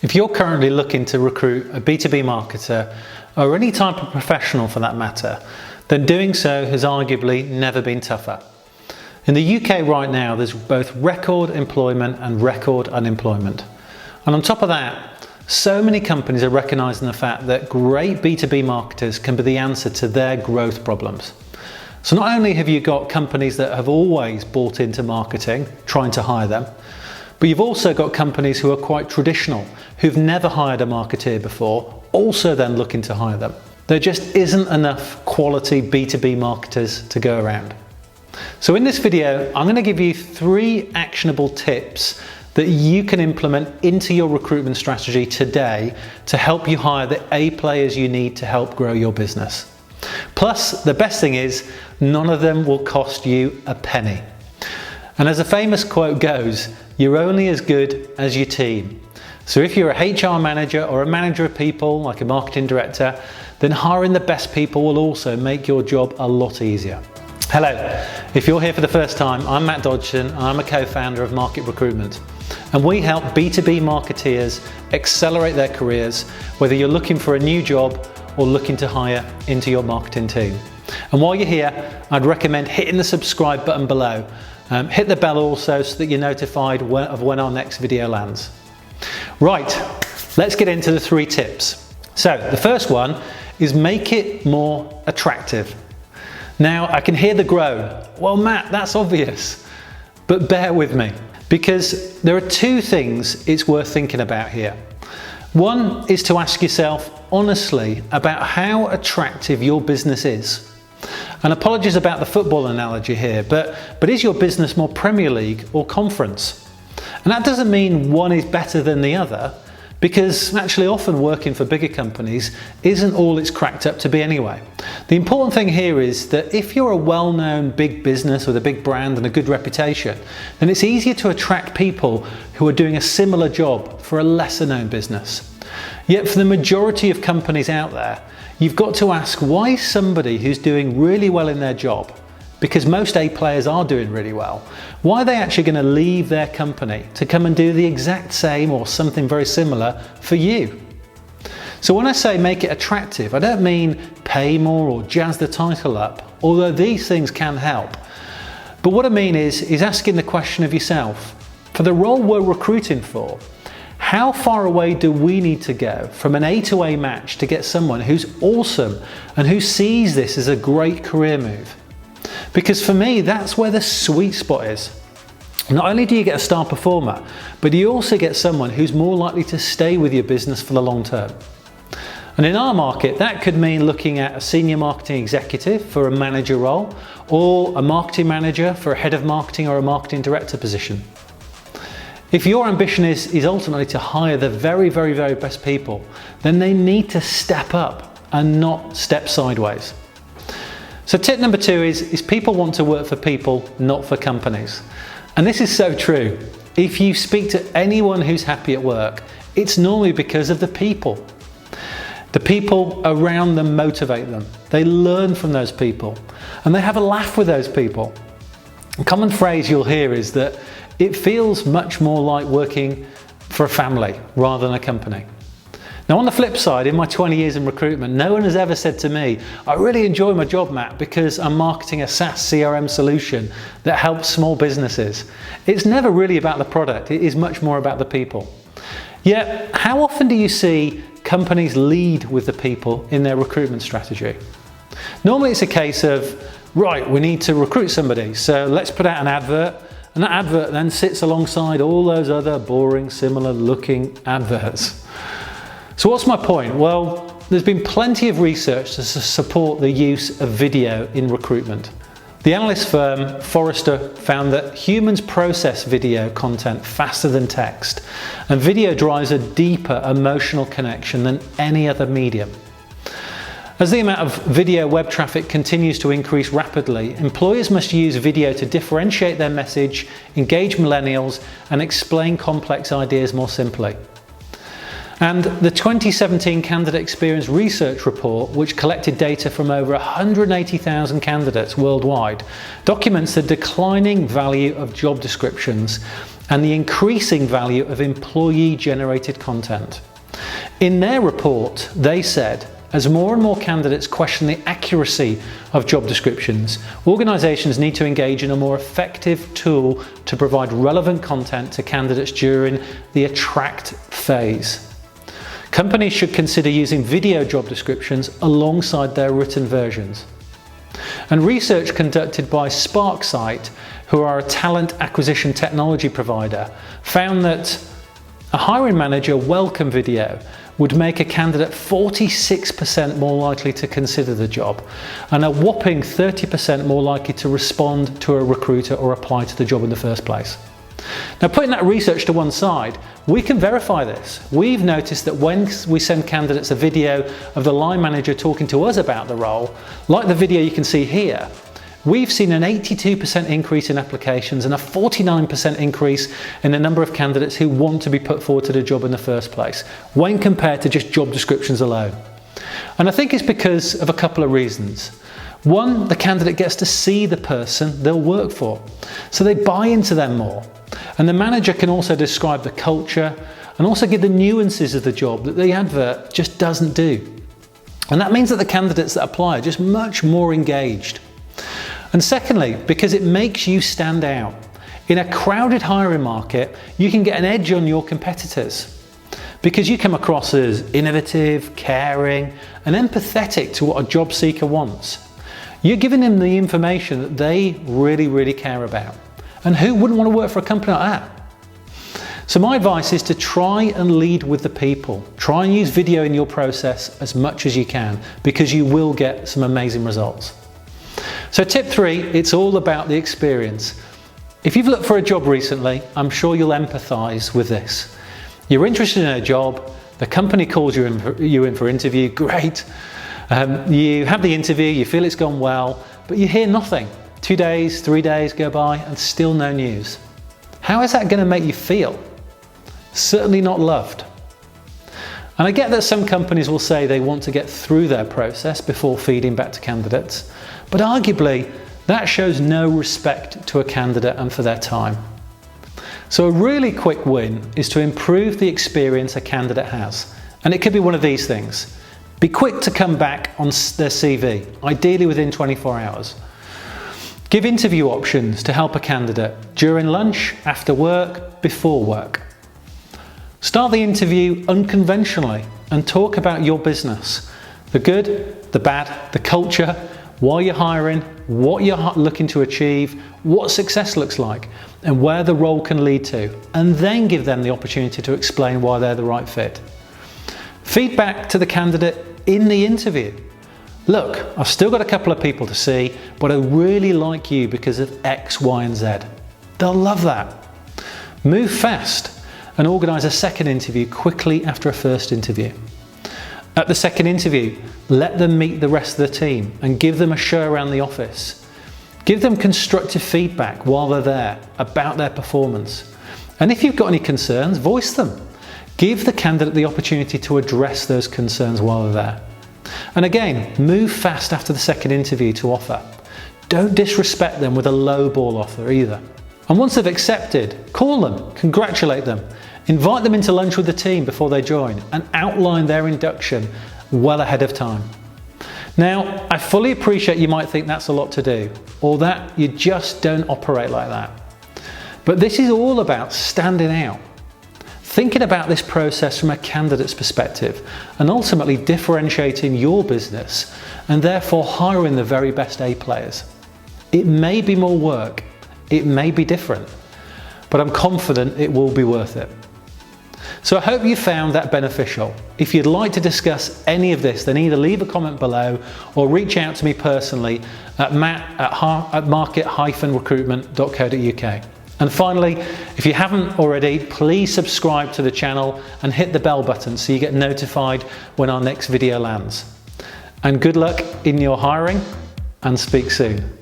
If you're currently looking to recruit a B2B marketer, or any type of professional for that matter, then doing so has arguably never been tougher. In the UK right now, there's both record employment and record unemployment. And on top of that, so many companies are recognising the fact that great B2B marketers can be the answer to their growth problems. So not only have you got companies that have always bought into marketing, trying to hire them, but you've also got companies who are quite traditional, who've never hired a marketeer before, also then looking to hire them. There just isn't enough quality B2B marketers to go around. So in this video, I'm going to give you 3 actionable tips that you can implement into your recruitment strategy today to help you hire the A players you need to help grow your business. Plus, the best thing is, none of them will cost you a penny. And as a famous quote goes, you're only as good as your team. So if you're a HR manager or a manager of people, like a marketing director, then hiring the best people will also make your job a lot easier. Hello, if you're here for the first time, I'm Matt Dodgson and I'm a co-founder of Market Recruitment. And we help B2B marketeers accelerate their careers, whether you're looking for a new job or looking to hire into your marketing team. And while you're here, I'd recommend hitting the subscribe button below. Hit the bell also so that you're notified of when our next video lands. Right, let's get into the 3 tips. So the first one is make it more attractive. Now I can hear the groan. Well, Matt, that's obvious, but bear with me because there are 2 things it's worth thinking about here. One is to ask yourself honestly about how attractive your business is. And apologies about the football analogy here, but is your business more Premier League or Conference? And that doesn't mean one is better than the other, because actually often working for bigger companies isn't all it's cracked up to be anyway. The important thing here is that if you're a well-known big business with a big brand and a good reputation, then it's easier to attract people who are doing a similar job for a lesser known business. Yet for the majority of companies out there, you've got to ask why somebody who's doing really well in their job, because most A players are doing really well, why are they actually going to leave their company to come and do the exact same or something very similar for you? So when I say make it attractive, I don't mean pay more or jazz the title up, although these things can help. But what I mean is asking the question of yourself, for the role we're recruiting for, how far away do we need to go from an A to A match to get someone who's awesome and who sees this as a great career move? Because for me, that's where the sweet spot is. Not only do you get a star performer, but you also get someone who's more likely to stay with your business for the long term. And in our market, that could mean looking at a senior marketing executive for a manager role, or a marketing manager for a head of marketing or a marketing director position. If your ambition is ultimately to hire the very, very, very best people, then they need to step up and not step sideways. So tip number 2 is people want to work for people, not for companies. And this is so true. If you speak to anyone who's happy at work, it's normally because of the people. The people around them motivate them. They learn from those people and they have a laugh with those people. A common phrase you'll hear is that it feels much more like working for a family rather than a company. Now on the flip side, in my 20 years in recruitment, no one has ever said to me, I really enjoy my job, Matt, because I'm marketing a SaaS CRM solution that helps small businesses. It's never really about the product, it is much more about the people. Yet, how often do you see companies lead with the people in their recruitment strategy? Normally it's a case of, right, we need to recruit somebody, so let's put out an advert, and that advert then sits alongside all those other boring, similar looking adverts. So what's my point? Well, there's been plenty of research to support the use of video in recruitment. The analyst firm Forrester found that humans process video content faster than text, and video drives a deeper emotional connection than any other medium. As the amount of video web traffic continues to increase rapidly, employers must use video to differentiate their message, engage millennials, and explain complex ideas more simply. And the 2017 Candidate Experience Research Report, which collected data from over 180,000 candidates worldwide, documents the declining value of job descriptions and the increasing value of employee-generated content. In their report, they said, as more and more candidates question the accuracy of job descriptions, organisations need to engage in a more effective tool to provide relevant content to candidates during the attract phase. Companies should consider using video job descriptions alongside their written versions. And research conducted by Sparksite, who are a talent acquisition technology provider, found that a hiring manager welcome video would make a candidate 46% more likely to consider the job and a whopping 30% more likely to respond to a recruiter or apply to the job in the first place. Now, putting that research to one side, we can verify this. We've noticed that when we send candidates a video of the line manager talking to us about the role, like the video you can see here, we've seen an 82% increase in applications and a 49% increase in the number of candidates who want to be put forward to the job in the first place, when compared to just job descriptions alone. And I think it's because of a couple of reasons. One, the candidate gets to see the person they'll work for, so they buy into them more. And the manager can also describe the culture and also give the nuances of the job that the advert just doesn't do. And that means that the candidates that apply are just much more engaged. And secondly, because it makes you stand out. In a crowded hiring market, you can get an edge on your competitors because you come across as innovative, caring, and empathetic to what a job seeker wants. You're giving them the information that they really care about. And who wouldn't want to work for a company like that? So my advice is to try and lead with the people. Try and use video in your process as much as you can, because you will get some amazing results. So tip 3, it's all about the experience. If you've looked for a job recently, I'm sure you'll empathise with this. You're interested in a job, the company calls you in for interview, great. You have the interview, you feel it's gone well, but you hear nothing. 2 days, 3 days go by and still no news. How is that going to make you feel? Certainly not loved. And I get that some companies will say they want to get through their process before feeding back to candidates, but arguably that shows no respect to a candidate and for their time. So a really quick win is to improve the experience a candidate has. And it could be one of these things. Be quick to come back on their CV, ideally within 24 hours. Give interview options to help a candidate during lunch, after work, before work. Start the interview unconventionally and talk about your business, the good, the bad, the culture, why you're hiring, what you're looking to achieve, what success looks like, and where the role can lead to, and then give them the opportunity to explain why they're the right fit. Feedback to the candidate in the interview. Look, I've still got a couple of people to see, but I really like you because of X, Y, and Z. They'll love that. Move fast and organise a second interview quickly after a first interview. At the second interview, let them meet the rest of the team and give them a show around the office. Give them constructive feedback while they're there about their performance. And if you've got any concerns, voice them. Give the candidate the opportunity to address those concerns while they're there. And again, move fast after the second interview to offer. Don't disrespect them with a low ball offer either. And once they've accepted, call them, congratulate them, invite them into lunch with the team before they join, and outline their induction well ahead of time. Now, I fully appreciate you might think that's a lot to do, or that you just don't operate like that. But this is all about standing out. Thinking about this process from a candidate's perspective and ultimately differentiating your business and therefore hiring the very best A players. It may be more work, it may be different, but I'm confident it will be worth it. So I hope you found that beneficial. If you'd like to discuss any of this, then either leave a comment below or reach out to me personally at market-recruitment.co.uk. And finally, if you haven't already, please subscribe to the channel and hit the bell button so you get notified when our next video lands. And good luck in your hiring, and speak soon.